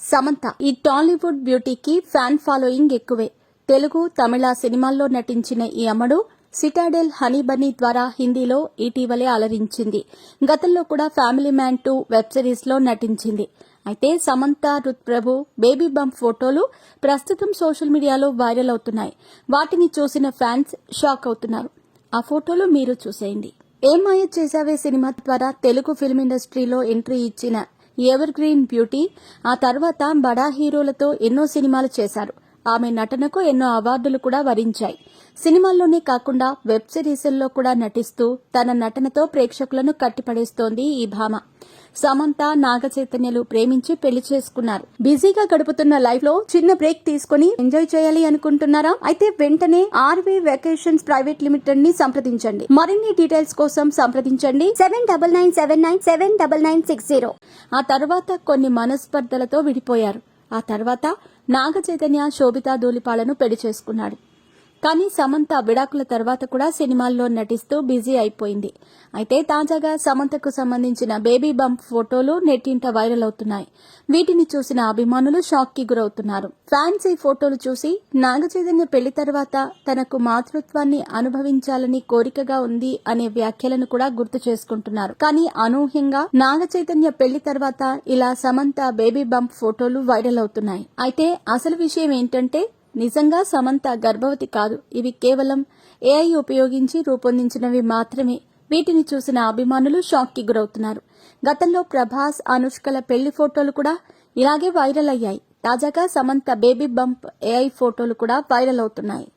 సమంత ఈ Tollywood బ్యూటీకి fan following ఎక్కువే. తెలుగు, తమిళ సినిమాల్లో నటించిన ఈ అమ్మడు సిటాడెల్ హనీ బన్నీ ద్వారా హిందీలో ఇటీవలే అలరించింది. గతంలో కూడా ఫ్యామిలీ మ్యాన్ 2 వెబ్ సిరీస్ లో నటించింది. అయితే సమంత, రుత్ ప్రభు బేబీ బంప్ ఫోటోలు ప్రస్తుతం సోషల్ మీడియాలో వైరల్ అవుతున్నాయి. వాటిని చూసిన ఫ్యాన్స్ షాక్ అవుతున్నారు. ఆ ఫోటోలు మీరు చూసేయండి. ఏం మాయ చేసావే సినిమా ద్వారా తెలుగు ఫిల్మ్ ఇండస్ట్రీలో ఎంట్రీ ఇచ్చిన ఎవర్ గ్రీన్ బ్యూటీ ఆ తర్వాత బడా హీరోలతో ఎన్నో సినిమాలు చేశారు. ఆమె నటనకు ఎన్నో అవార్డులు కూడా వరించాయి. సినిమాల్లోనే కాకుండా వెబ్ సిరీస్ల్లో కూడా నటిస్తూ తన నటనతో ప్రేక్షకులను కట్టిపడేస్తోంది ఈ భామ. సమంత, నాగ చైతన్యలు ప్రేమించి పెళ్లి చేసుకున్నారు. బిజీగా గడుపుతున్న లైఫ్ లో చిన్న బ్రేక్ తీసుకుని ఎంజాయ్ చేయాలి అనుకుంటున్నారా? అయితే వెంటనే ఆర్వీ వెకేషన్స్ ప్రైవేట్ లిమిటెడ్ ని సంప్రదించండి. మరిన్ని డీటెయిల్స్ కోసం సంప్రదించండి 7997979960. ఆ తర్వాత కొన్ని మనస్పర్ధలతో విడిపోయారు. ఆ తర్వాత నాగ చైతన్య శోభితా ధూళిపాలను పెళ్లి చేసుకున్నాడు. కానీ సమంత విడాకుల తర్వాత కూడా సినిమాల్లో నటిస్తూ బిజీ అయిపోయింది. అయితే తాజాగా సమంతకు సంబంధించిన బేబీ బంప్ ఫోటోలు నెట్టింట వైరల్ అవుతున్నాయి. వీటిని చూసిన అభిమానులు షాక్ కి గురవుతున్నారు. ఫ్యాన్స్ ఈ ఫోటోలు చూసి నాగ చైతన్య పెళ్లి తర్వాత తనకు మాతృత్వాన్ని అనుభవించాలని కోరికగా ఉంది అనే వ్యాఖ్యలను కూడా గుర్తు చేసుకుంటున్నారు. కానీ అనూహ్యంగా నాగ చైతన్య పెళ్లి తర్వాత ఇలా సమంత బేబీ బంప్ ఫోటోలు వైరల్ అవుతున్నాయి. అయితే అసలు విషయం ఏంటంటే నిజంగా సమంత గర్భవతి కాదు. ఇవి కేవలం ఏఐ ఉపయోగించి రూపొందించినవి మాత్రమే. వీటిని చూసిన అభిమానులు షాక్ కి గురవుతున్నారు. గతంలో ప్రభాస్, అనుష్కల పెళ్లి ఫోటోలు కూడా ఇలాగే వైరల్ అయ్యాయి. తాజాగా సమంత బేబీ బంప్ ఏఐ ఫోటోలు కూడా వైరల్ అవుతున్నాయి.